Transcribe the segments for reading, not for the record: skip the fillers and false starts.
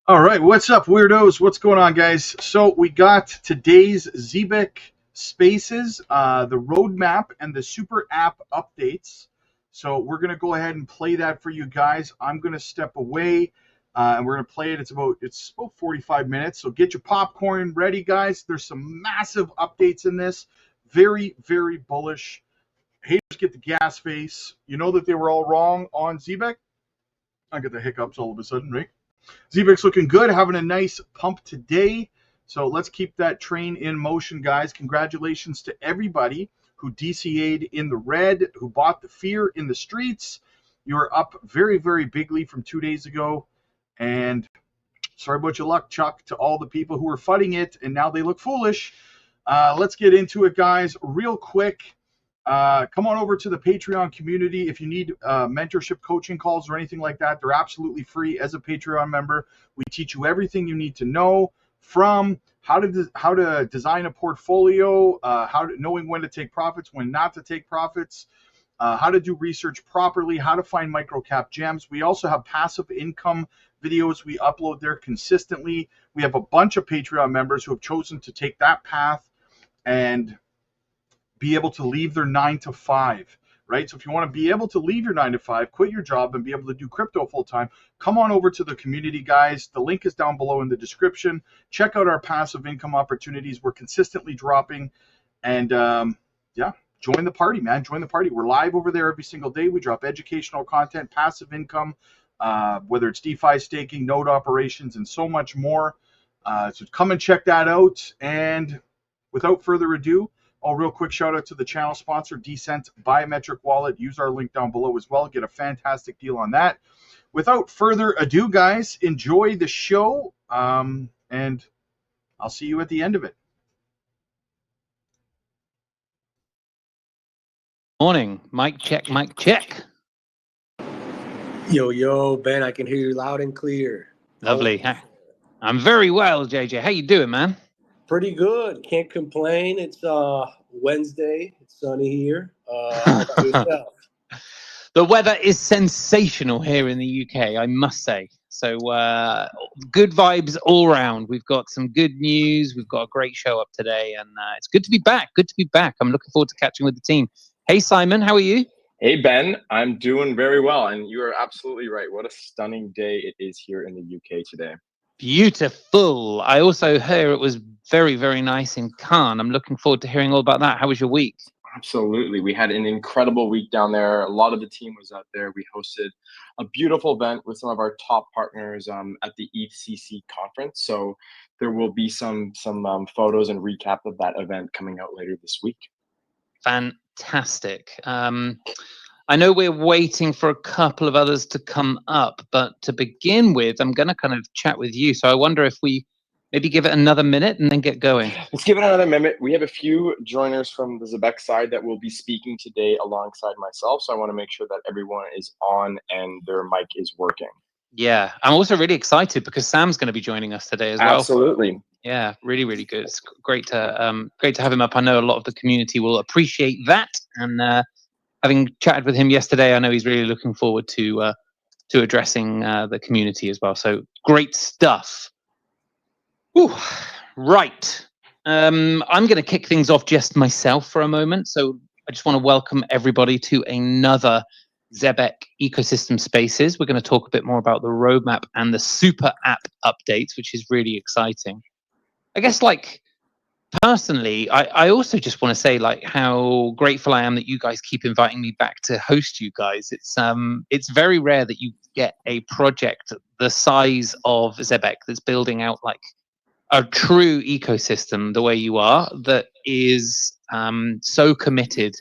All right, what's up, weirdos? What's going on, guys? So we got today's ZEBEC spaces, the roadmap, and the super app updates. So we're gonna go ahead and play that for you guys. I'm gonna step away, and we're gonna play it. It's about 45 minutes. So get your popcorn ready, guys. There's some massive updates in this. Very, very bullish. Haters get the gas face. You know that they were all wrong on ZEBEC. I get the hiccups all of a sudden, right? ZEBEC's looking good, having a nice pump today. So let's keep that train in motion, guys. Congratulations to everybody who DCA'd in the red, who bought the fear in the streets. You're up very, very bigly from 2 days ago. And sorry about your luck, Chuck, to all the people who were fighting it, and now they look foolish. Let's get into it, guys, real quick. Come on over to the Patreon community. If you need mentorship coaching calls or anything like that, they're absolutely free as a Patreon member. We teach you everything you need to know, from how to design a portfolio, knowing when to take profits, when not to take profits, how to do research properly, how to find microcap gems. We also have passive income videos we upload there consistently. We have a bunch of Patreon members who have chosen to take that path and be able to leave their 9 to 5, right? So if you want to be able to leave your 9 to 5, quit your job, and be able to do crypto full time, come on over to the community, guys. The link is down below in the description. Check out our passive income opportunities. We're consistently dropping, and yeah, join the party, man. Join the party. We're live over there every single day. We drop educational content, passive income, whether it's DeFi staking, node operations, and so much more. So come and check that out. And without further ado, real quick shout out to the channel sponsor, Decent Biometric Wallet. Use our link down below as well. Get a fantastic deal on that. Without further ado, guys, enjoy the show, and I'll see you at the end of it. Morning. Mic check, mic check. Yo, Ben, I can hear you loud and clear. Lovely. I'm very well, JJ. How you doing, man? Pretty good. Can't complain. It's Wednesday. It's sunny here. How about yourself? The weather is sensational here in the UK, I must say. So good vibes all around. We've got some good news. We've got a great show up today, and it's good to be back. Good to be back. I'm looking forward to catching with the team. Hey, Simon, how are you? Hey, Ben, I'm doing very well, and you are absolutely right. What a stunning day it is here in the UK today. Beautiful. I also hear it was very, very nice in Cannes. I'm looking forward to hearing all about that. How was your week? Absolutely. We had an incredible week down there. A lot of the team was out there. We hosted a beautiful event with some of our top partners at the ETHCC conference. So there will be some photos and recap of that event coming out later this week. Fantastic. I know we're waiting for a couple of others to come up, but to begin with, I'm going to kind of chat with you. So I wonder if we maybe give it another minute and then get going. Let's give it another minute. We have a few joiners from the ZEBEC side that will be speaking today alongside myself. So I want to make sure that everyone is on and their mic is working. Yeah, I'm also really excited because Sam's going to be joining us today as well. Absolutely. Yeah, really, really good. It's great to have him up. I know a lot of the community will appreciate that, and having chatted with him yesterday, I know he's really looking forward to addressing the community as well. So great stuff. Ooh, right. I'm going to kick things off just myself for a moment. So I just want to welcome everybody to another ZEBEC ecosystem spaces. We're going to talk a bit more about the roadmap and the super app updates, which is really exciting. I guess, like, personally, I also just want to say, like, how grateful I am that you guys keep inviting me back to host you guys. It's very rare that you get a project the size of ZEBEC that's building out like a true ecosystem the way you are, that is so committed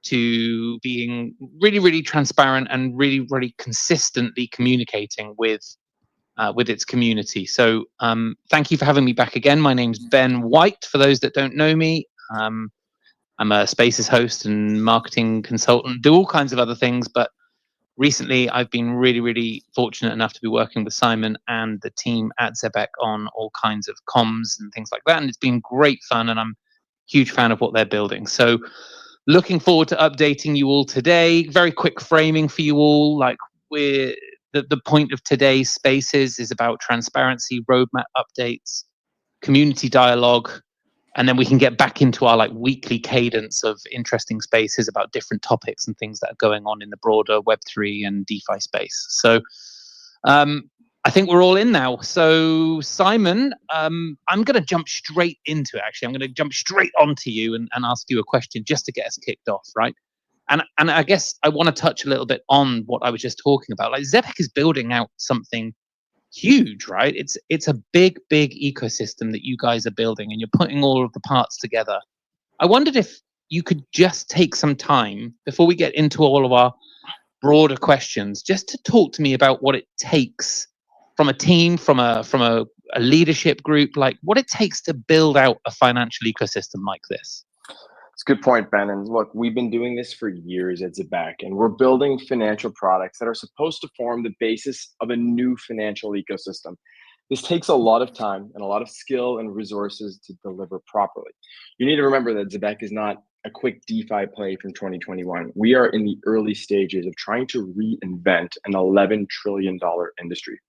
to being really, really transparent and really, really consistently communicating with its community. So thank you for having me back again. My name's Ben White, for those that don't know me. I'm a Spaces host and marketing consultant, do all kinds of other things, but recently I've been really, really fortunate enough to be working with Simon and the team at ZEBEC on all kinds of comms and things like that, and it's been great fun, and I'm a huge fan of what they're building. So looking forward to updating you all today. Very quick framing for you all. Like, the the point of today's spaces is about transparency, roadmap updates, community dialogue, and then we can get back into our like weekly cadence of interesting spaces about different topics and things that are going on in the broader Web3 and DeFi space. So I think we're all in now. So Simon, I'm going to jump straight into it. Actually, I'm going to jump straight onto you and ask you a question just to get us kicked off, right? And I guess I want to touch a little bit on what I was just talking about. Like ZEBEC is building out something huge, right? It's a big ecosystem that you guys are building, and you're putting all of the parts together. I wondered if you could just take some time before we get into all of our broader questions, just to talk to me about what it takes from a team, from a leadership group, like what it takes to build out a financial ecosystem like this. It's a good point, Ben. And look, we've been doing this for years at ZEBEC, and we're building financial products that are supposed to form the basis of a new financial ecosystem. This takes a lot of time and a lot of skill and resources to deliver properly. You need to remember that ZEBEC is not a quick DeFi play from 2021. We are in the early stages of trying to reinvent an $11 trillion industry.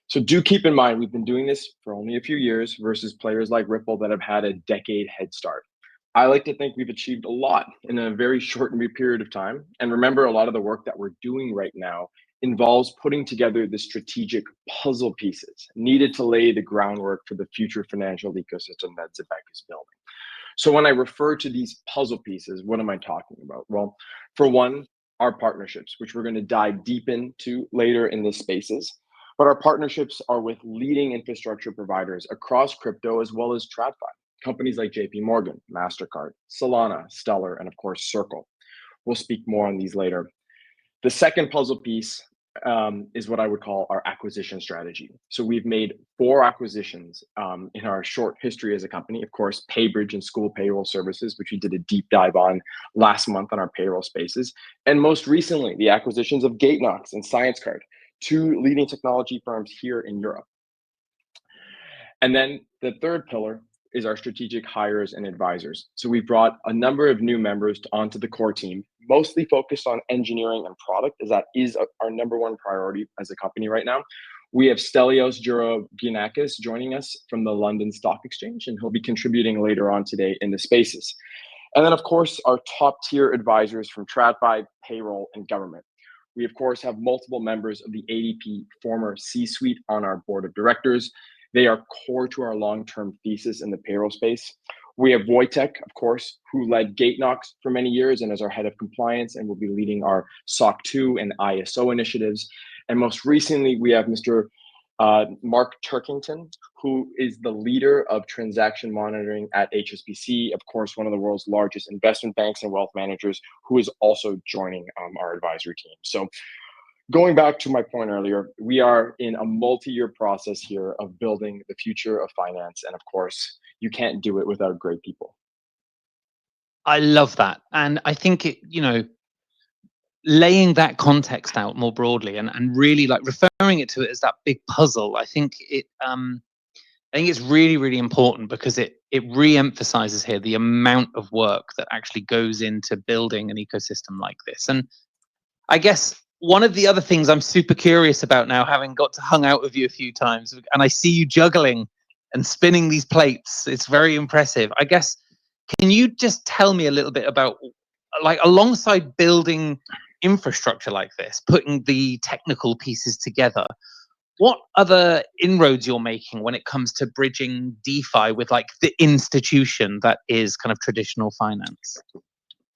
So do keep in mind, we've been doing this for only a few years versus players like Ripple that have had a decade head start. I like to think we've achieved a lot in a very short period of time. And remember, a lot of the work that we're doing right now involves putting together the strategic puzzle pieces needed to lay the groundwork for the future financial ecosystem that ZEBEC is building. So when I refer to these puzzle pieces, what am I talking about? Well, for one, our partnerships, which we're going to dive deep into later in this spaces. But our partnerships are with leading infrastructure providers across crypto as well as TradFi. Companies like JP Morgan, MasterCard, Solana, Stellar, and of course, Circle. We'll speak more on these later. The second puzzle piece is what I would call our acquisition strategy. So we've made 4 acquisitions in our short history as a company. Of course, PayBridge and School Payroll Services, which we did a deep dive on last month on our payroll spaces. And most recently, the acquisitions of GateKnox and ScienceCard, 2 leading technology firms here in Europe. And then the third pillar is our strategic hires and advisors. So we brought a number of new members onto the core team, mostly focused on engineering and product, as that is our number one priority as a company right now. We have Stelios Gerogianakis joining us from the London Stock Exchange, and he'll be contributing later on today in the spaces. And then, of course, our top tier advisors from TradFi, Payroll, and government. We, of course, have multiple members of the ADP former C-suite on our board of directors. They are core to our long-term thesis in the payroll space. We have Wojtek, of course, who led GateKnox for many years and is our head of compliance and will be leading our SOC 2 and ISO initiatives. And most recently, we have Mr. Mark Turkington, who is the leader of transaction monitoring at HSBC, of course, one of the world's largest investment banks and wealth managers, who is also joining our advisory team. So going back to my point earlier, we are in a multi-year process here of building the future of finance. And of course, you can't do it without great people. I love that. And I think it, laying that context out more broadly and really like referring it to it as that big puzzle, I think it's really, really important because it re-emphasizes here the amount of work that actually goes into building an ecosystem like this. And I guess one of the other things I'm super curious about now, having got to hung out with you a few times, and I see you juggling and spinning these plates, it's very impressive. I guess, can you just tell me a little bit about, like, alongside building infrastructure like this, putting the technical pieces together, what other inroads you're making when it comes to bridging DeFi with like the institution that is kind of traditional finance?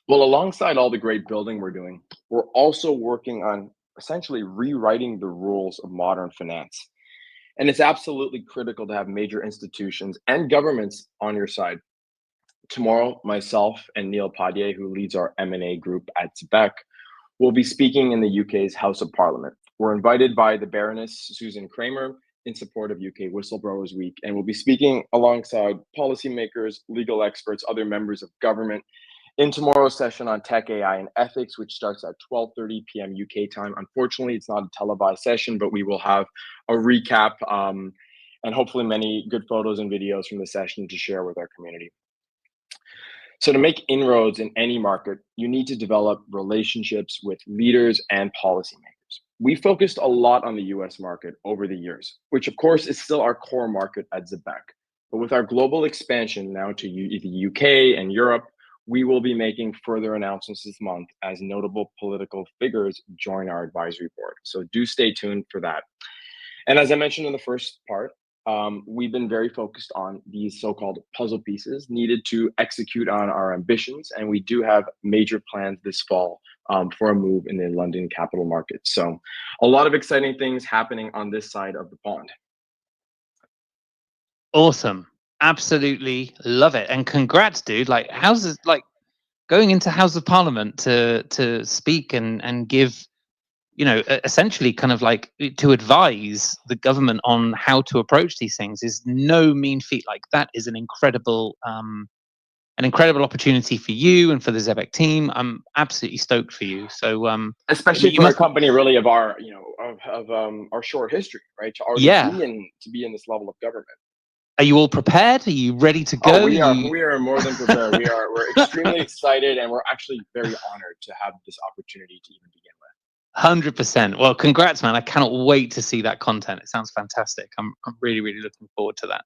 Well, alongside all the great building we're doing, we're also working on essentially rewriting the rules of modern finance. And it's absolutely critical to have major institutions and governments on your side. Tomorrow, myself and Neil Padier, who leads our M&A group at ZEBEC, will be speaking in the UK's House of Parliament. We're invited by the Baroness Susan Kramer in support of UK Whistleblowers Week, and we'll be speaking alongside policymakers, legal experts, other members of government in tomorrow's session on tech, AI, and ethics, which starts at 12:30 p.m. UK time. Unfortunately, it's not a televised session, but we will have a recap and hopefully many good photos and videos from the session to share with our community. So to make inroads in any market, you need to develop relationships with leaders and policymakers. we focused a lot on the US market over the years, which of course is still our core market at ZEBEC. But with our global expansion now to the UK and Europe, we will be making further announcements this month as notable political figures join our advisory board. So do stay tuned for that. And as I mentioned in the first part, we've been very focused on these so-called puzzle pieces needed to execute on our ambitions. And we do have major plans this fall for a move in the London capital market. So a lot of exciting things happening on this side of the pond. Awesome. Absolutely love it. And congrats, dude. Like, how's it like going into House of Parliament to speak and give, you know, essentially kind of like to advise the government on how to approach these things is no mean feat. Like, that is an incredible opportunity for you and for the ZEBEC team. I'm absolutely stoked for you. So especially for a company really of our, you know, of our short history, right? To already be in this level of government. Are you all prepared? Are you ready to go? Oh, we are more than prepared. We're extremely excited, and we're actually very honored to have this opportunity to even begin with. 100%. Well, congrats, man. I cannot wait to see that content. It sounds fantastic. I'm really, really looking forward to that.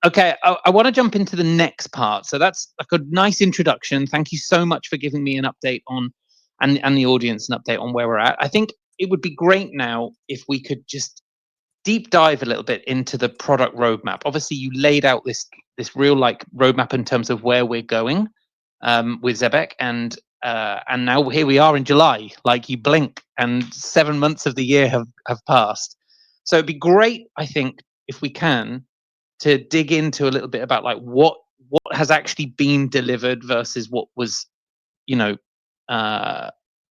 Okay, I want to jump into the next part. So that's like a nice introduction. Thank you so much for giving me an update on, and the audience an update on where we're at. I think it would be great now if we could just deep dive a little bit into the product roadmap. Obviously, you laid out this real like roadmap in terms of where we're going with ZEBEC, and now here we are in July. Like, you blink, and 7 months of the year have passed. So it'd be great, I think, if we can, to dig into a little bit about like what has actually been delivered versus what was, you know,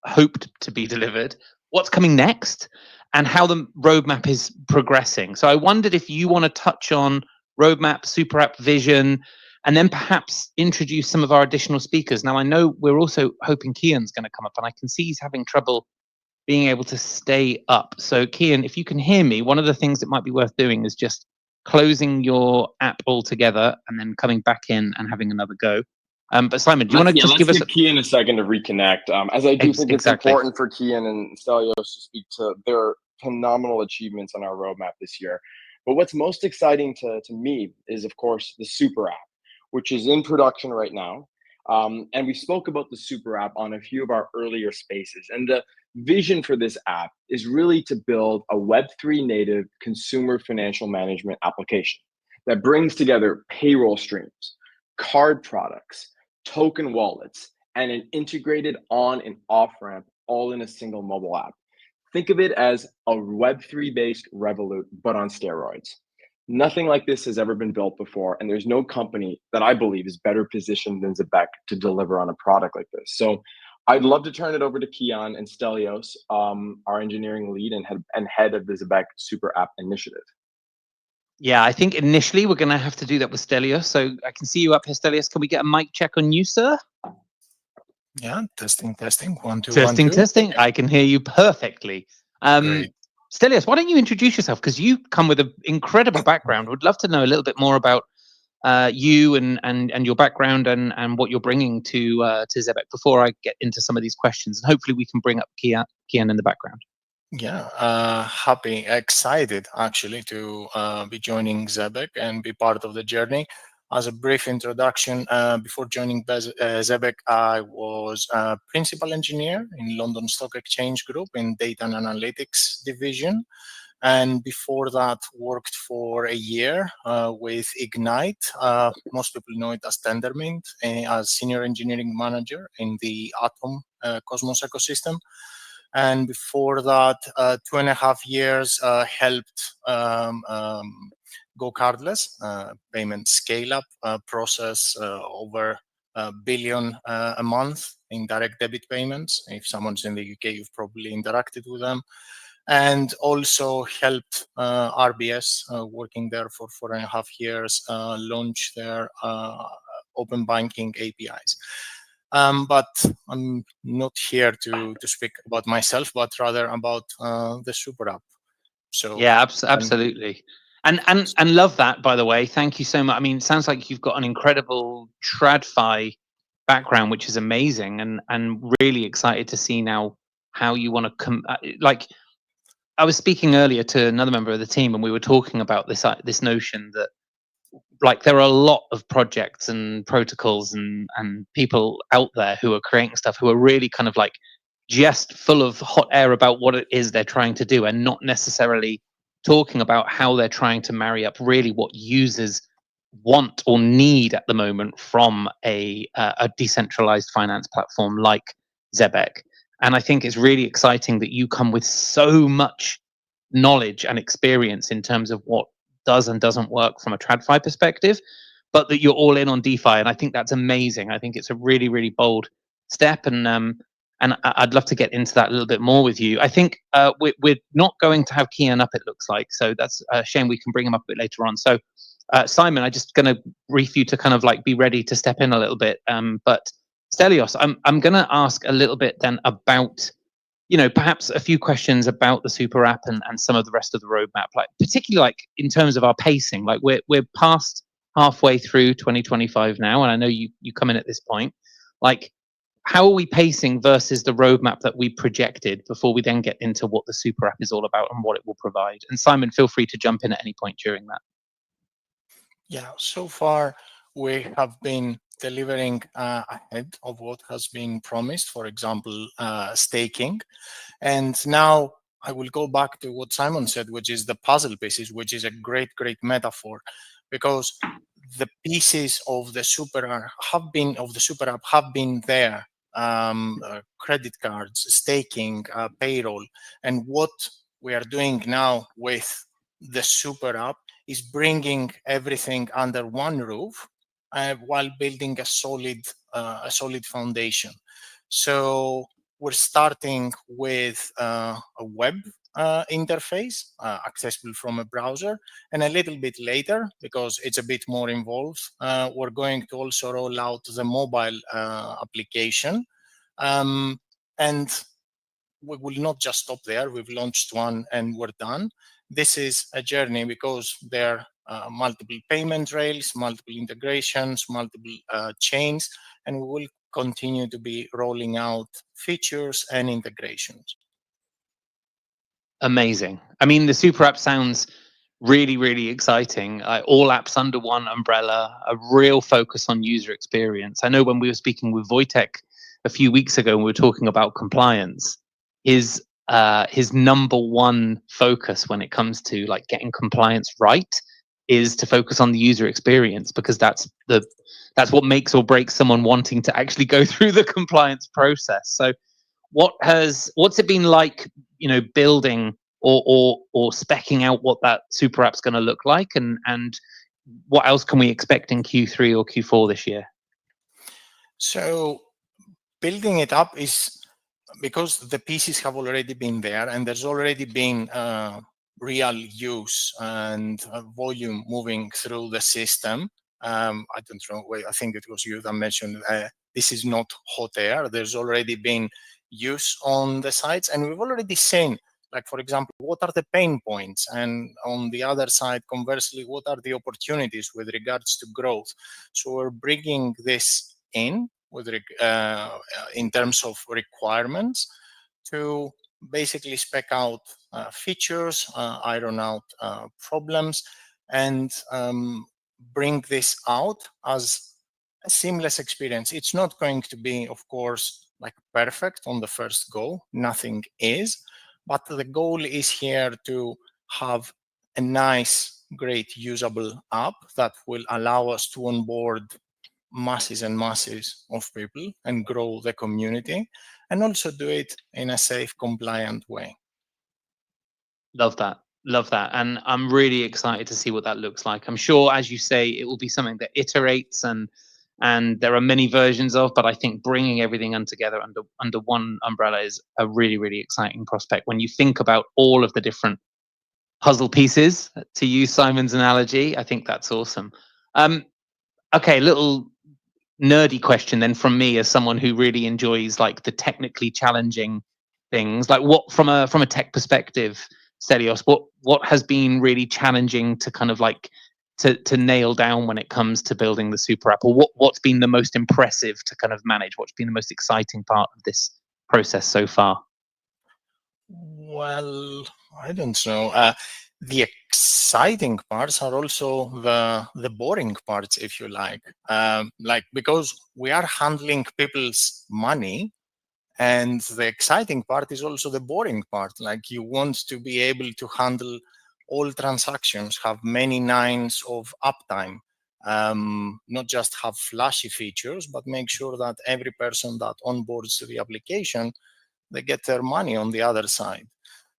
hoped to be delivered, what's coming next, and how the roadmap is progressing. So I wondered if you want to touch on roadmap, super app vision, and then perhaps introduce some of our additional speakers. Now, I know we're also hoping Kian's going to come up, and I can see he's having trouble being able to stay up. So Kian, if you can hear me, one of the things that might be worth doing is just closing your app altogether and then coming back in and having another go. But Simon, do you want to just give us Kian a second to reconnect? As I do think it's important for Kian and Stelios to speak to their phenomenal achievements on our roadmap this year. But what's most exciting to me is, of course, the super app, which is in production right now. And we spoke about the super app on a few of our earlier spaces. And the vision for this app is really to build a Web3 native consumer financial management application that brings together payroll streams, card products, token wallets, and an integrated on and off ramp all in a single mobile app. Think of it as a Web3 based Revolut, but on steroids. Nothing like this has ever been built before, and there's no company that I believe is better positioned than ZEBEC to deliver on a product like this. So I'd love to turn it over to Kian and Stelios, our engineering lead and head of the ZEBEC Super App Initiative. Yeah, I think initially we're going to have to do that with Stelios. So I can see you up here, Stelios. Can we get a mic check on you, sir? Yeah, testing. 1, 2, testing, 1, 2. testing. I can hear you perfectly. Great. Stelios, why don't you introduce yourself? Because you come with an incredible background. Would love to know a little bit more about you and your background and what you're bringing to ZEBEC before I get into some of these questions. And hopefully we can bring up Kian in the background. Yeah, excited actually to be joining ZEBEC and be part of the journey. As a brief introduction, before joining ZEBEC, I was a principal engineer in London Stock Exchange Group in Data and Analytics Division. And before that, worked for a year with Ignite. Most people know it as Tendermint, as Senior Engineering Manager in the Atom Cosmos ecosystem. And before that, 2.5 years helped Go Cardless payment scale-up process over $1 billion a month in direct debit payments. If someone's in the UK, you've probably interacted with them. And also helped RBS, working there for 4.5 years, launch their open banking APIs. But I'm not here to speak about myself, but rather about the super app. So yeah, absolutely. And love that, by the way. Thank you so much. I mean, it sounds like you've got an incredible TradFi background, which is amazing, and really excited to see now how you want to like. I was speaking earlier to another member of the team, and we were talking about this notion that like there are a lot of projects and protocols and people out there who are creating stuff who are really kind of like just full of hot air about what it is they're trying to do and not necessarily talking about how they're trying to marry up really what users want or need at the moment from a decentralized finance platform like ZEBEC. And I think it's really exciting that you come with so much knowledge and experience in terms of what does and doesn't work from a TradFi perspective, but that you're all in on DeFi. And I think that's amazing. I think it's a really, really bold step. And I'd love to get into that a little bit more with you. I think we're not going to have Kian up, it looks like. So that's a shame. We can bring him up a bit later on. So Simon, I'm just going to brief you to kind of like be ready to step in a little bit. But Stelios, I'm going to ask a little bit then about, perhaps a few questions about the super app and some of the rest of the roadmap, like particularly like in terms of our pacing. Like we're past halfway through 2025 now, and I know you come in at this point. Like, how are we pacing versus the roadmap that we projected before we then get into what the super app is all about and what it will provide? And Simon, feel free to jump in at any point during that. Yeah, so far we have been delivering ahead of what has been promised, for example, staking. And now I will go back to what Simon said, which is the puzzle pieces, which is a great, great metaphor, because the pieces of the super app have been there. Credit cards, staking, payroll. And what we are doing now with the super app is bringing everything under one roof while building a solid foundation. So we're starting with a web interface accessible from a browser, and a little bit later, because it's a bit more involved, we're going to also roll out the mobile application. And we will not just stop there. We've launched one and we're done. This is a journey because there are multiple payment rails, multiple integrations, multiple chains, and we will continue to be rolling out features and integrations. Amazing. I mean, the super app sounds really, really exciting. All apps under one umbrella, a real focus on user experience. I know when we were speaking with Wojtek a few weeks ago and we were talking about compliance, his number one focus when it comes to like getting compliance right is to focus on the user experience, because that's what makes or breaks someone wanting to actually go through the compliance process. So what's it been like, building or speccing out what that super app's going to look like, and what else can we expect in Q3 or Q4 this year? So building it up is because the pieces have already been there and there's already been real use and volume moving through the system. I don't know, I think it was you that mentioned this is not hot air. There's already been use on the sites, and we've already seen, like, for example, what are the pain points, and on the other side, conversely, what are the opportunities with regards to growth. So we're bringing this in with in terms of requirements to basically spec out features, iron out problems, and bring this out as a seamless experience. It's not going to be, of course, like perfect on the first go. Nothing is, but the goal is here to have a nice, great, usable app that will allow us to onboard masses and masses of people and grow the community, and also do it in a safe, compliant way. Love that. And I'm really excited to see what that looks like. I'm sure, as you say, it will be something that iterates and there are many versions of, but I think bringing everything together under one umbrella is a really, really exciting prospect when you think about all of the different puzzle pieces, to use Simon's analogy. I think that's awesome. Okay, little nerdy question then from me, as someone who really enjoys like the technically challenging things. Like, what from a tech perspective, Stelios, what has been really challenging to kind of like to nail down when it comes to building the super app, or what's been the most impressive to kind of manage? What's been the most exciting part of this process so far? Well, I don't know. The exciting parts are also the boring parts, if you like. Because we are handling people's money, and the exciting part is also the boring part. Like, you want to be able to handle all transactions, have many nines of uptime, not just have flashy features, but make sure that every person that onboards to the application, they get their money on the other side.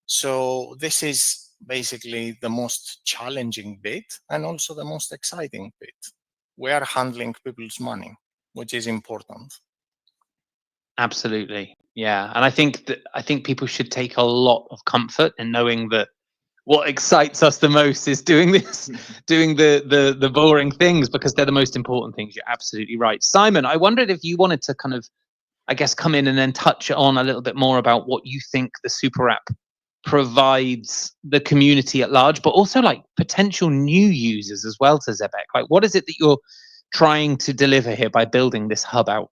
So this is basically the most challenging bit and also the most exciting bit. We are handling people's money, which is important. Absolutely. Yeah. And I think people should take a lot of comfort in knowing that what excites us the most is doing this, doing the boring things, because they're the most important things. You're absolutely right. Simon, I wondered if you wanted to kind of, I guess, come in and then touch on a little bit more about what you think the super app provides the community at large, but also like potential new users as well to ZEBEC. Like, what is it that you're trying to deliver here by building this hub out?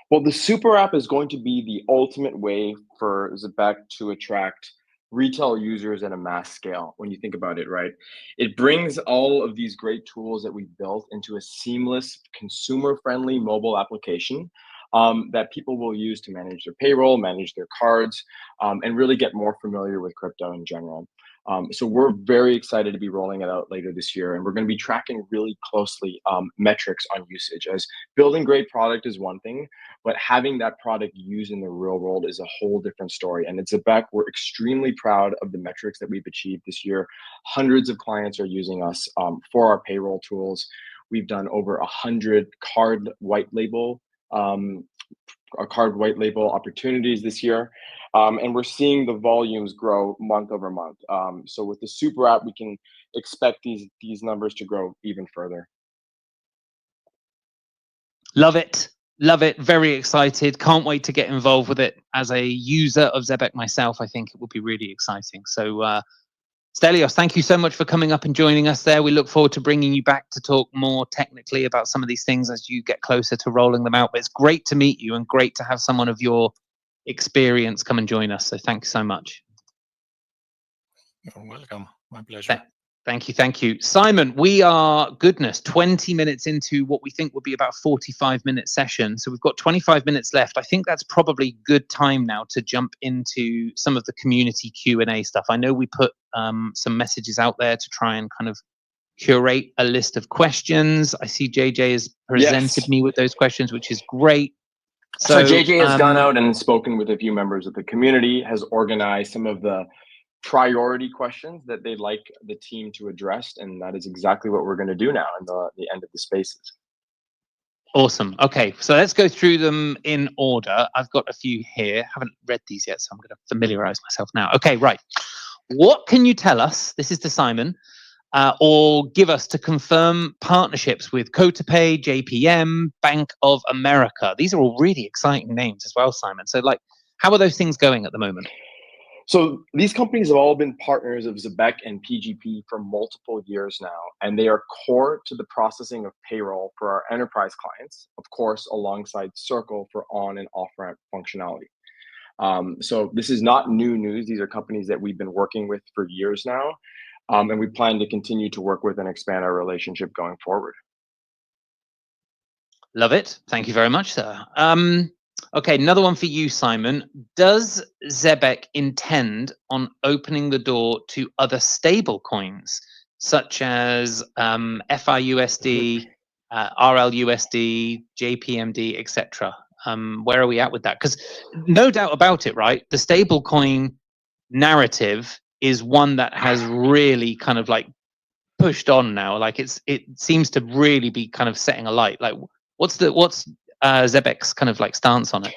Well, the super app is going to be the ultimate way for ZEBEC to attract retail users at a mass scale. When you think about it, right? It brings all of these great tools that we've built into a seamless, consumer-friendly mobile application that people will use to manage their payroll, manage their cards, and really get more familiar with crypto in general. So we're very excited to be rolling it out later this year, and we're going to be tracking really closely metrics on usage. As building great product is one thing, but having that product used in the real world is a whole different story. And at ZEBEC, we're extremely proud of the metrics that we've achieved this year. Hundreds of clients are using us for our payroll tools. We've done over 100 card white label opportunities this year. And we're seeing the volumes grow month over month. So with the super app, we can expect these numbers to grow even further. Love it. Love it. Very excited. Can't wait to get involved with it. As a user of ZEBEC myself, I think it will be really exciting. So, Stelios, thank you so much for coming up and joining us there. We look forward to bringing you back to talk more technically about some of these things as you get closer to rolling them out. But it's great to meet you and great to have someone of your experience come and join us. So thanks so much. You're welcome. My pleasure. Thank you. Thank you. Simon, we are, 20 minutes into what we think will be about a 45-minute session. So we've got 25 minutes left. I think that's probably good time now to jump into some of the community Q&A stuff. I know we put some messages out there to try and kind of curate a list of questions. I see JJ has presented me with those questions, which is great. So JJ has gone out and spoken with a few members of the community, has organized some of the priority questions that they'd like the team to address, and that is exactly what we're going to do now in the end of the spaces. Awesome. Okay, so let's go through them in order. I've got a few here. Haven't read these yet, so I'm going to familiarize myself now. Okay, right. What can you tell us, this is to Simon, or give us to confirm partnerships with Kotapay, JPM, Bank of America? These are all really exciting names as well, Simon. So, like, how are those things going at the moment? So these companies have all been partners of ZEBEC and PGP for multiple years now, and they are core to the processing of payroll for our enterprise clients, of course, alongside Circle for on and off-ramp functionality. So this is not new news. These are companies that we've been working with for years now, and we plan to continue to work with and expand our relationship going forward. Love it. Thank you very much, sir. Okay, another one for you, Simon. Does ZEBEC intend on opening the door to other stable coins, such as FIUSD, RLUSD, JPMD, etc.? Where are we at with that? Because no doubt about it, right? The stable coin narrative is one that has really kind of like pushed on now. Like it seems to really be kind of setting a light. Like what's ZEBEC's kind of like stance on it?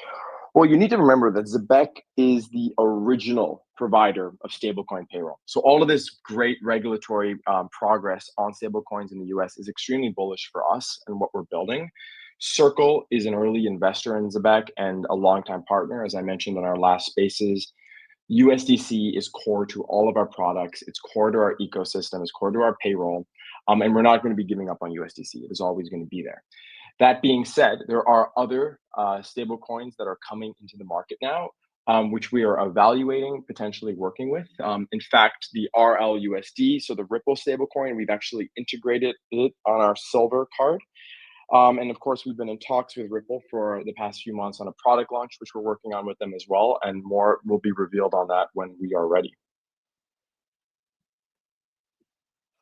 Well, you need to remember that ZEBEC is the original provider of stablecoin payroll. So all of this great regulatory progress on stablecoins in the US is extremely bullish for us and what we're building. Circle is an early investor in ZEBEC and a longtime partner, as I mentioned in our last spaces. USDC is core to all of our products. It's core to our ecosystem. It's core to our payroll. And we're not going to be giving up on USDC. It is always going to be there. That being said, there are other stable coins that are coming into the market now. which we are evaluating potentially working with. In fact, the RLUSD, so the Ripple stablecoin, we've actually integrated it on our Silver card. And of course, we've been in talks with Ripple for the past few months on a product launch, which we're working on with them as well. And more will be revealed on that when we are ready.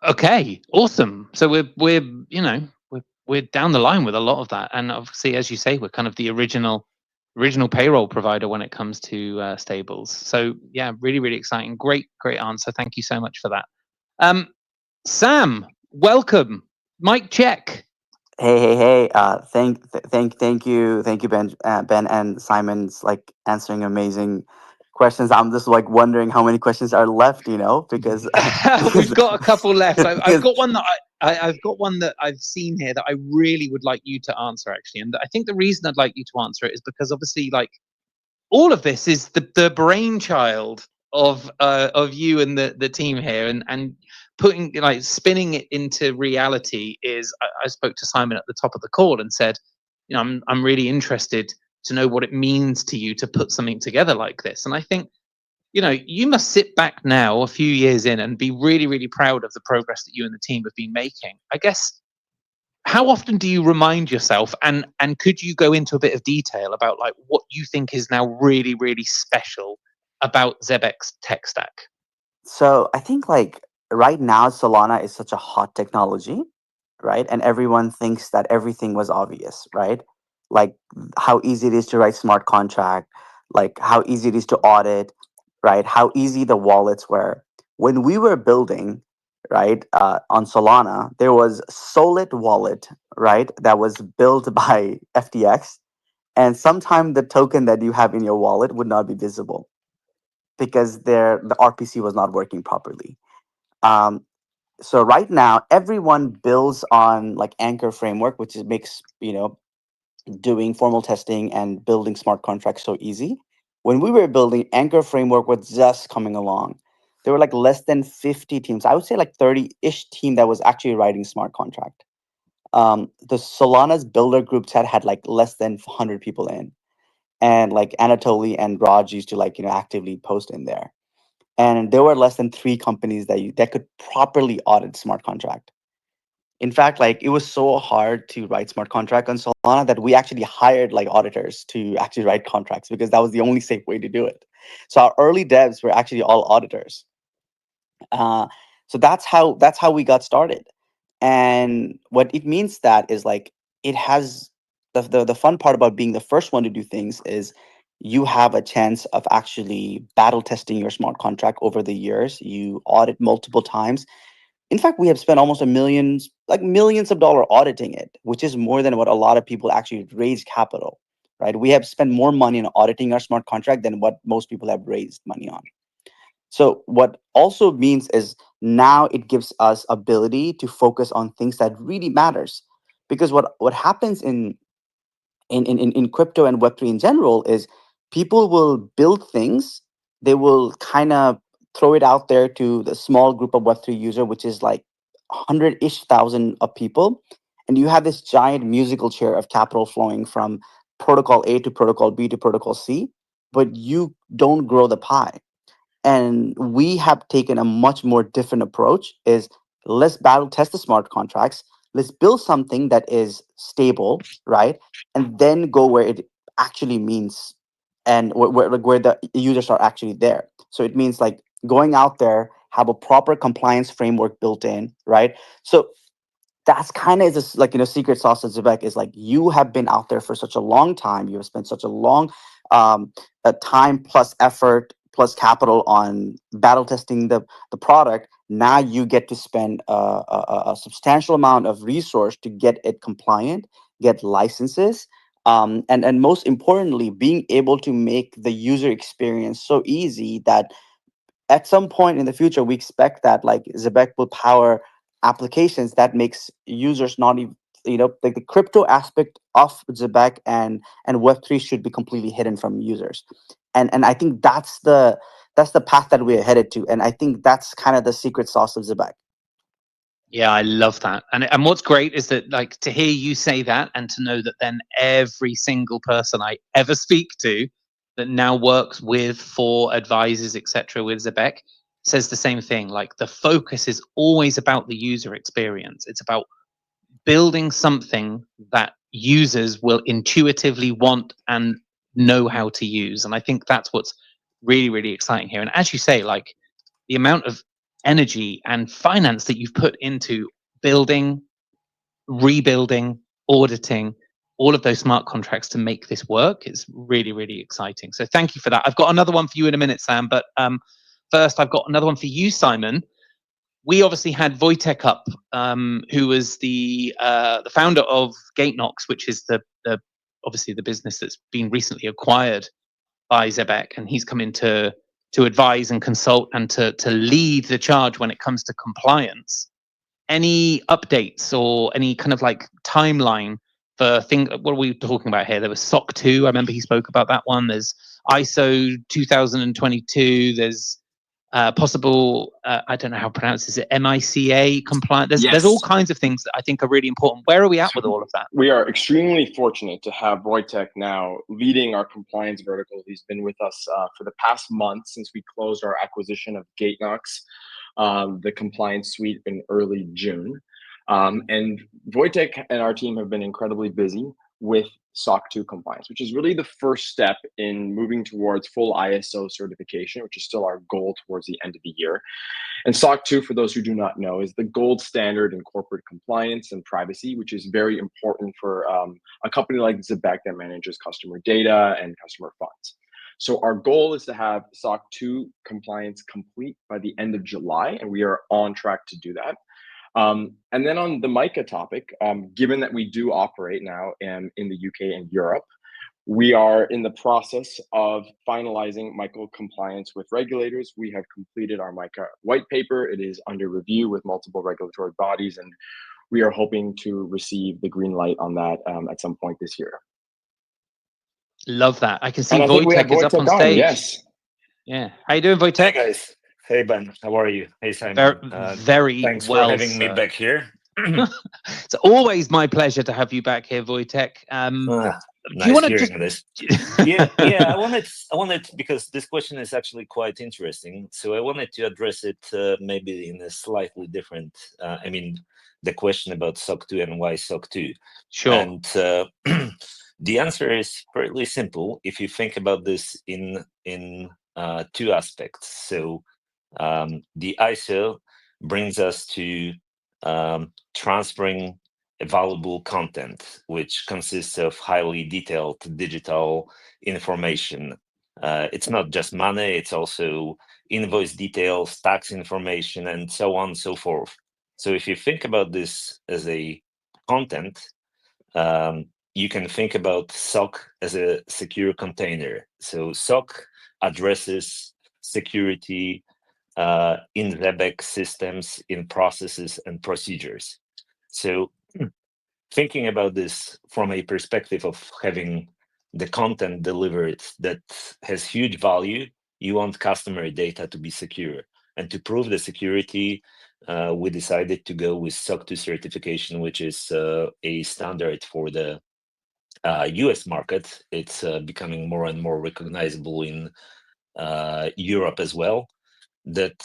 Okay, awesome. So we're you know we're down the line with a lot of that, and obviously, as you say, we're kind of the original payroll provider when it comes to stables. So yeah, really exciting. Great answer. Thank you so much for that. Sam, welcome. Mic check. Hey. Thank you, Ben, Ben and Simon's like answering amazing questions. I'm just like wondering how many questions are left, because We've got a couple left. I've because got one that I've got one that I've seen here that I really would like you to answer, actually. And I think the reason I'd like you to answer it is because obviously, like, all of this is the brainchild of you and the team here, and putting, like, spinning it into reality is. I spoke to Simon at the top of the call and said, I'm really interested to know what it means to you to put something together like this. And I think, you must sit back now a few years in and be really proud of the progress that you and the team have been making. I guess, how often do you remind yourself, and could you go into a bit of detail about like what you think is now really special about ZEBEC's tech stack? so I think like right now Solana is such a hot technology, right? And everyone thinks that everything was obvious, right? Like how easy it is to write smart contract, like how easy it is to audit, right? How easy the wallets were. When we were building, right, on Solana, there was Solid wallet, right, that was built by FTX, and sometimes the token that you have in your wallet would not be visible because the RPC was not working properly. Um, so right now everyone builds on like Anchor framework, which makes doing formal testing and building smart contracts so easy. When we were building, Anchor framework was just coming along. There were like less than 50 teams. I would say like 30-ish team that was actually writing smart contract. The Solana's builder group had like less than 100 people in, and like Anatoly and Raj used to like actively post in there. And there were less than 3 companies that could properly audit smart contract. In fact, like it was so hard to write smart contract on Solana that we actually hired like auditors to actually write contracts because that was the only safe way to do it. So our early devs were actually all auditors. So that's how we got started. And what it means that is like it has the fun part about being the first one to do things is you have a chance of actually battle testing your smart contract over the years. You audit multiple times. In fact, we have spent almost millions of dollars auditing it, which is more than what a lot of people actually raise capital, right? We have spent more money on auditing our smart contract than what most people have raised money on. So what also means is now it gives us ability to focus on things that really matters. Because what happens in crypto and Web3 in general is people will build things, they will kind of throw it out there to the small group of Web3 user, which is like 100-ish thousand of people. And you have this giant musical chair of capital flowing from protocol A to protocol B to protocol C, but you don't grow the pie. And we have taken a much more different approach is let's battle test the smart contracts, let's build something that is stable, right? And then go where it actually means, and where the users are actually there. So it means like going out there, have a proper compliance framework built in, right? So that's kind of just like secret sauce at ZEBEC is like you have been out there for such a long time, you have spent such a long time plus effort plus capital on battle testing the product. Now you get to spend a substantial amount of resource to get it compliant, get licenses, and most importantly being able to make the user experience so easy that at some point in the future, we expect that like ZEBEC will power applications that makes users not even, like the crypto aspect of ZEBEC and Web3 should be completely hidden from users. And I think that's the path that we're headed to. And I think that's kind of the secret sauce of ZEBEC. Yeah, I love that. And what's great is that, like, to hear you say that and to know that then every single person I ever speak to that now works with for advisors, etc., with ZEBEC, says the same thing. Like the focus is always about the user experience. It's about building something that users will intuitively want and know how to use. And I think that's what's really, really exciting here. And as you say, like the amount of energy and finance that you've put into building, rebuilding, auditing all of those smart contracts to make this work is really, really exciting. So thank you for that. I've got another one for you in a minute, Sam, but first I've got another one for you, Simon. We obviously had Wojtek up, who was the founder of GateKnox, which is the obviously the business that's been recently acquired by ZEBEC, and he's come in to advise and consult and to lead the charge when it comes to compliance. Any updates or any kind of like timeline for things? What are we talking about here? There was SOC 2. I remember he spoke about that one. There's ISO 2022. There's possible, I don't know how to pronounce it, MICA compliant. There's all kinds of things that I think are really important. Where are we at with all of that? We are extremely fortunate to have Wojtek now leading our compliance vertical. He's been with us for the past month since we closed our acquisition of GateKnox, the compliance suite in early June. And Wojtek and our team have been incredibly busy with SOC 2 compliance, which is really the first step in moving towards full ISO certification, which is still our goal towards the end of the year. And SOC 2, for those who do not know, is the gold standard in corporate compliance and privacy, which is very important for a company like ZEBEC that manages customer data and customer funds. So our goal is to have SOC 2 compliance complete by the end of July, and we are on track to do that. And then on the MICA topic, given that we do operate now in the UK and Europe, we are in the process of finalizing MICA compliance with regulators. We have completed our MICA white paper. It is under review with multiple regulatory bodies, and we are hoping to receive the green light on that at some point this year. Love that. I can see Wojtek is up on stage. Yes. Yeah. How you doing, Wojtek? Hey guys. Hey Ben. How are you? Hey Simon. Very thanks well, for having me back here. It's always my pleasure to have you back here, Wojtek. Nice do you want to hearing just... this. Yeah. I wanted because this question is actually quite interesting. So I wanted to address it maybe in a slightly different. I mean, the question about SOC 2 and why SOC 2. Sure. And the answer is fairly simple if you think about this in two aspects. So the ISO brings us to transferring valuable content, which consists of highly detailed digital information. It's not just money, it's also invoice details, tax information, and so on and so forth. So if you think about this as a content, you can think about SOC as a secure container. So SOC addresses security in ZEBEC systems, in processes and procedures. So thinking about this from a perspective of having the content delivered that has huge value, you want customer data to be secure. And to prove the security, we decided to go with SOC 2 certification, which is a standard for the US market. It's becoming more and more recognizable in Europe as well. That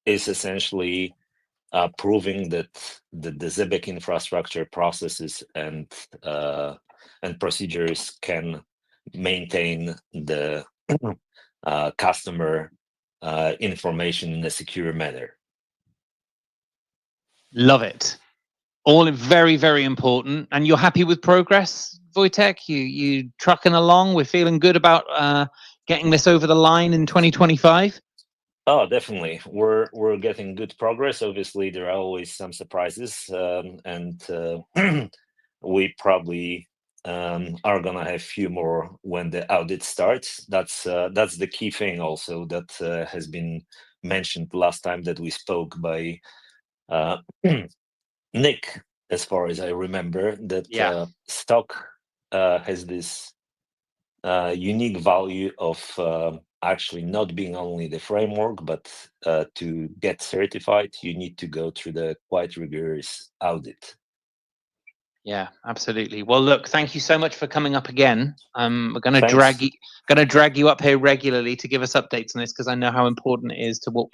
is essentially proving that the ZEBEC infrastructure processes and procedures can maintain the customer information in a secure manner. Love it. All very, very important. And you're happy with progress, Wojtek? You trucking along? We're feeling good about getting this over the line in 2025? Oh, definitely. We're getting good progress. Obviously, there are always some surprises, and we probably are gonna have a few more when the audit starts. That's the key thing also that has been mentioned last time that we spoke by Nick, as far as I remember, that stock has this unique value of actually not being only the framework, but to get certified, you need to go through the quite rigorous audit. Yeah, absolutely. Well, look, thank you so much for coming up again. We're going to Thanks. drag you up here regularly to give us updates on this, because I know how important it is to what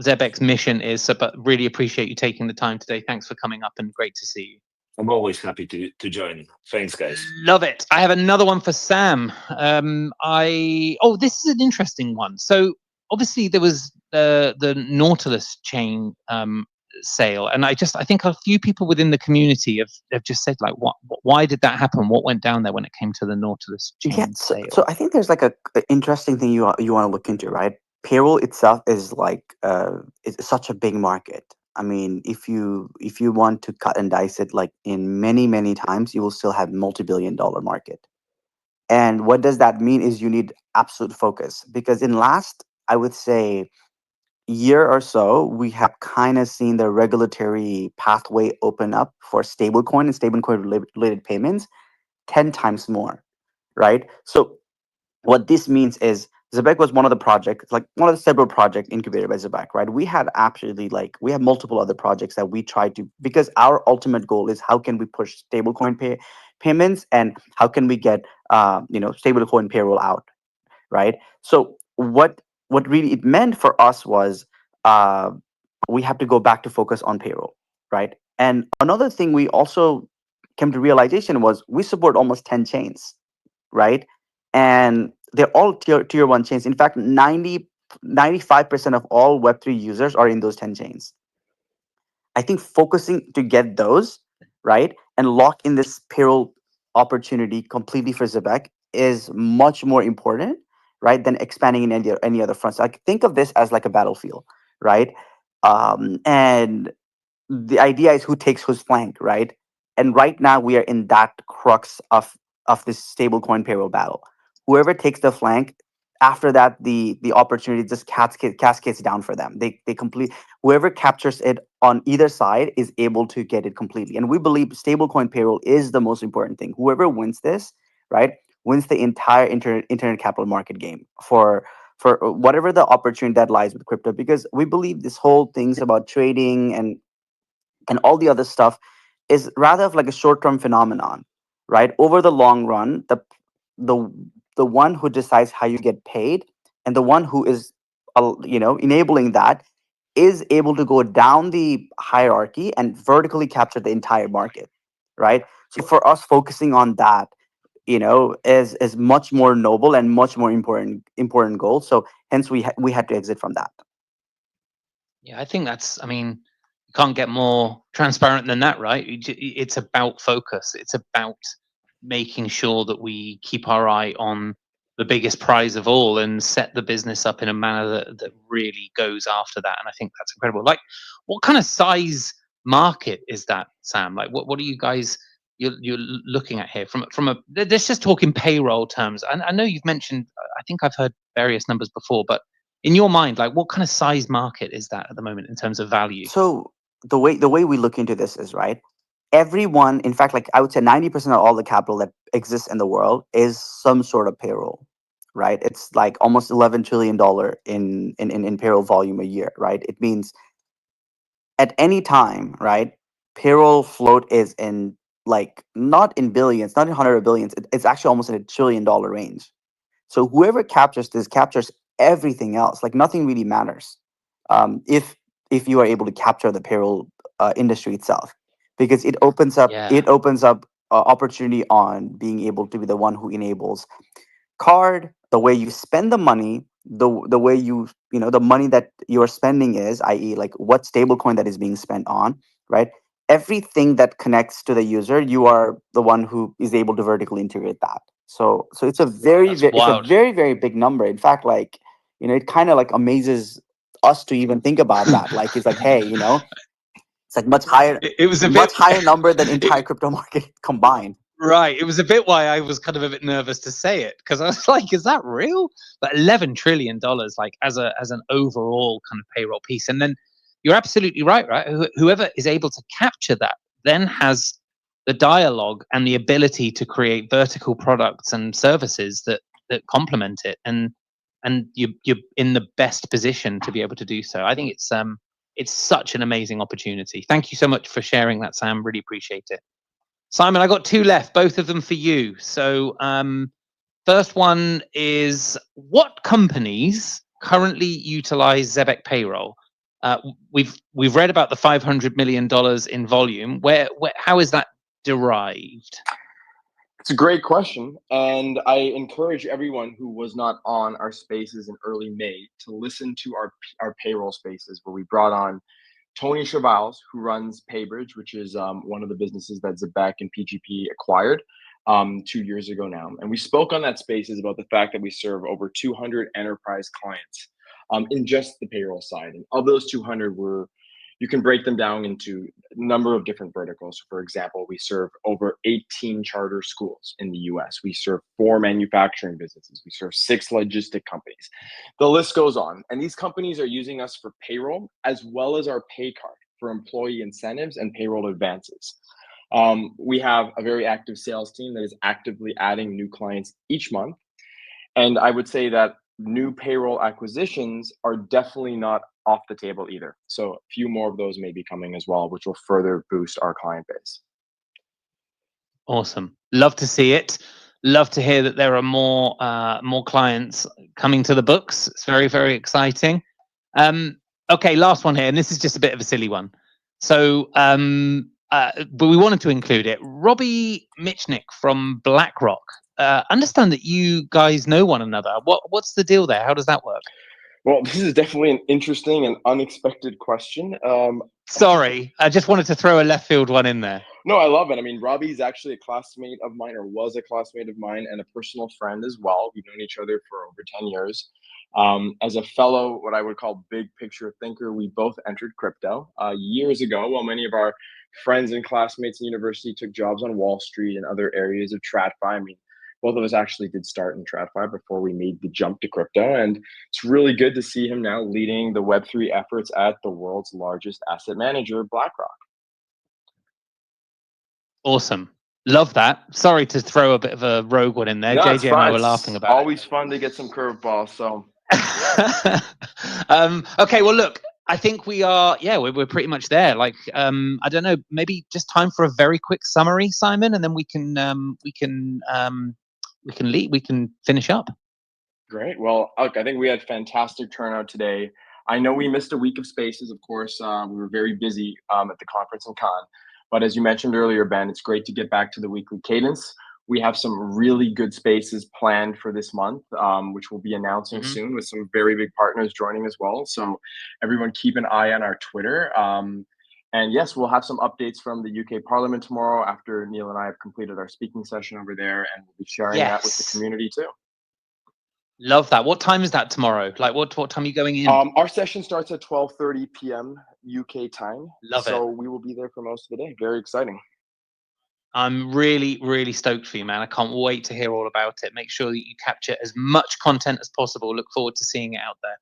ZEBEC's mission is. So, but really appreciate you taking the time today. Thanks for coming up, and great to see you. I'm always happy to join. Thanks, guys. Love it. I have another one for Sam. This is an interesting one. So obviously there was the Nautilus chain sale, and I think a few people within the community have just said, like, why did that happen? What went down there when it came to the Nautilus Yeah, chain so, sale? so I think there's like a interesting thing you want to look into, right? Payroll itself is like it's such a big market. I mean, if you want to cut and dice it like in many times, you will still have multi-billion-dollar market. And what does that mean is you need absolute focus, because in last, I would say, year or so, we have kind of seen the regulatory pathway open up for stablecoin and stablecoin related payments 10 times more, right? So what this means is ZEBEC was one of the projects, like one of the several projects incubated by ZEBEC, right? We had actually we have multiple other projects that we tried to, because our ultimate goal is how can we push stablecoin payments, and how can we get stablecoin payroll out, right? So what really it meant for us was uh, we have to go back to focus on payroll, right? And another thing we also came to realization was we support almost 10 chains, right? And they're all tier one chains. In fact, 95% of all Web3 users are in those 10 chains. I think focusing to get those, right, and lock in this payroll opportunity completely for ZEBEC is much more important, right, than expanding in any other fronts. Like, think of this as like a battlefield, right? And the idea is who takes whose flank, right? And right now we are in that crux of this stablecoin payroll battle. Whoever takes the flank, after that the opportunity just cascades down for them. They complete, whoever captures it on either side is able to get it completely. And we believe stablecoin payroll is the most important thing. Whoever wins this, right, wins the entire internet capital market game for whatever the opportunity that lies with crypto, because we believe this whole things about trading and all the other stuff is rather of like a short-term phenomenon, right? Over the long run, the the one who decides how you get paid, and the one who is enabling that, is able to go down the hierarchy and vertically capture the entire market, right? So for us, focusing on that, is much more noble and much more important goal. So hence we had to exit from that. Yeah, I think that's, I mean, you can't get more transparent than that, right? It's about focus. It's about making sure that we keep our eye on the biggest prize of all and set the business up in a manner that really goes after that. And I think that's incredible. Like, what kind of size market is that, Sam? Like, what are you guys you're looking at here from a let's just talk in payroll terms. I know you've mentioned, I think I've heard various numbers before, but in your mind, like, what kind of size market is that at the moment in terms of value? So the way we look into this is, right, everyone, in fact, like I would say 90% of all the capital that exists in the world is some sort of payroll, right? It's like almost $11 trillion in payroll volume a year, right? It means at any time, right, payroll float is in, like, not in billions, not in hundred of billions, it's actually almost in $1 trillion range. So whoever captures this captures everything else. Like, nothing really matters, if you are able to capture the payroll industry itself, because Yeah, it opens up opportunity on being able to be the one who enables card, the way you spend the money, the way the money that you are spending is, i.e., like what stablecoin that is being spent on, right? Everything that connects to the user, you are the one who is able to vertically integrate that. So it's a that's it's a wild. very big number. In fact, like, it kind of like amazes us to even think about that. Like, it's like, hey, it's like It was a bit. much higher number than entire crypto market combined. Right. It was a bit why I was kind of a bit nervous to say it, because I was like, is that real? But $11 trillion, like, as an overall kind of payroll piece. And then you're absolutely right, right? Whoever is able to capture that then has the dialogue and the ability to create vertical products and services that complement it. And you're in the best position to be able to do so. I think it's such an amazing opportunity. Thank you so much for sharing that, Sam. Really appreciate it. Simon, I got two left, both of them for you. So first one is, what companies currently utilize ZEBEC Payroll? We've read about the $500 million in volume. How is that derived? It's a great question, and I encourage everyone who was not on our spaces in early May to listen to our payroll spaces, where we brought on Tony Chavals, who runs Paybridge, which is one of the businesses that ZEBEC and PGP acquired 2 years ago now. And we spoke on that spaces about the fact that we serve over 200 enterprise clients in just the payroll side. And of those 200, you can break them down into a number of different verticals. For example, we serve over 18 charter schools in the US. We serve 4 manufacturing businesses. We serve 6 logistic companies. The list goes on. And these companies are using us for payroll as well as our pay card for employee incentives and payroll advances. We have a very active sales team that is actively adding new clients each month. And I would say that new payroll acquisitions are definitely not off the table either. So a few more of those may be coming as well, which will further boost our client base. Awesome. Love to see it. Love to hear that there are more clients coming to the books. It's very, very exciting. Okay, last one here, and this is just a bit of a silly one. So, but we wanted to include it. Robbie Michnick from BlackRock. Understand that you guys know one another. What's the deal there? How does that work? Well, this is definitely an interesting and unexpected question. Sorry, I just wanted to throw a left field one in there. No, I love it. I mean, Robbie's actually a classmate of mine, or was a classmate of mine, and a personal friend as well. We've known each other for over 10 years. As a fellow, what I would call big picture thinker, we both entered crypto years ago, while many of our friends and classmates in university took jobs on Wall Street and other areas of TradFi. I mean, both of us actually did start in TradFi before we made the jump to crypto. And it's really good to see him now leading the Web3 efforts at the world's largest asset manager, BlackRock. Awesome. Love that. Sorry to throw a bit of a rogue one in there. No, JJ and I were laughing about always fun to get some curveballs. So okay, well look, I think we're pretty much there. Like I don't know, maybe just time for a very quick summary, Simon, and then we can finish up. Great. Well, look, I think we had fantastic turnout today. I know we missed a week of spaces, of course. We were very busy at the conference and con. But as you mentioned earlier, Ben, it's great to get back to the weekly cadence. We have some really good spaces planned for this month, which we'll be announcing soon, with some very big partners joining as well. So everyone keep an eye on our Twitter. And yes, we'll have some updates from the UK Parliament tomorrow after Neil and I have completed our speaking session over there, and we'll be sharing that with the community too. Love that. What time is that tomorrow? Like what time are you going in? Our session starts at 12:30 p.m. UK time. Love it. So we will be there for most of the day. Very exciting. I'm really, really stoked for you, man. I can't wait to hear all about it. Make sure that you capture as much content as possible. Look forward to seeing it out there.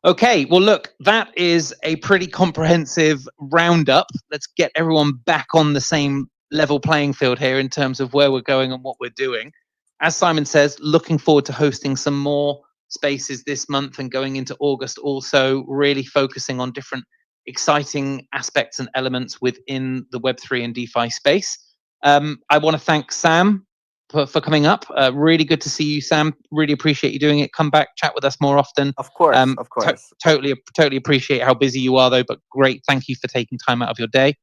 Okay, well, look, that is a pretty comprehensive roundup. Let's get everyone back on the same level playing field here in terms of where we're going and what we're doing. As Simon says, looking forward to hosting some more spaces this month and going into August also, really focusing on different exciting aspects and elements within the Web3 and DeFi space. I want to thank Sam for coming up. Really good to see you, Sam. Really appreciate you doing it. Come back, chat with us more often. Of course, of course. Totally appreciate how busy you are, though. But great, thank you for taking time out of your day.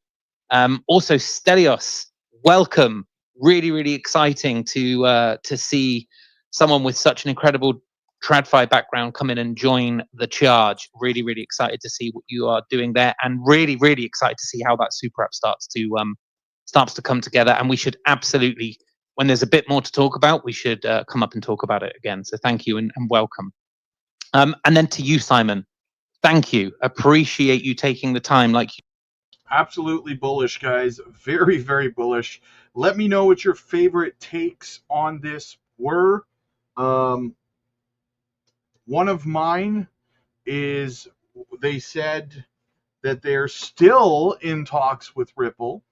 Also, Stelios, welcome. Really, really exciting to see someone with such an incredible TradFi background come in and join the charge. Really, really excited to see what you are doing there, and really, really excited to see how that super app starts to come together. And we should absolutely, when there's a bit more to talk about, we should come up and talk about it again. So thank you and welcome. And then to you, Simon, thank you. Appreciate you taking the time. Absolutely bullish, guys. Very, very bullish. Let me know what your favorite takes on this were. One of mine is they said that they're still in talks with Ripple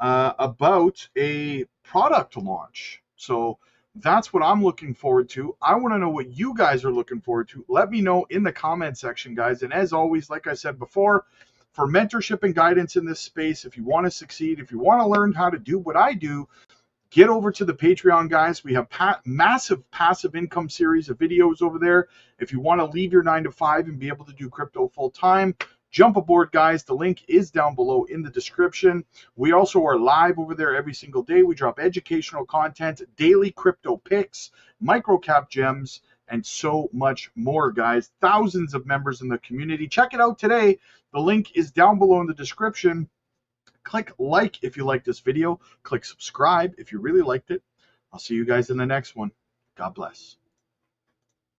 about a product launch. So that's what I'm looking forward to. I want to know what you guys are looking forward to. Let me know in the comment section, guys. And as always, like I said before, for mentorship and guidance in this space, if you want to succeed, if you want to learn how to do what I do, get over to the Patreon, guys. We have massive passive income series of videos over there. If you want to leave your 9 to 5 and be able to do crypto full time, jump aboard, guys. The link is down below in the description. We also are live over there every single day. We drop educational content, daily crypto picks, microcap gems, and so much more, guys. Thousands of members in the community. Check it out today. The link is down below in the description. Click like if you like this video. Click subscribe if you really liked it. I'll see you guys in the next one. God bless.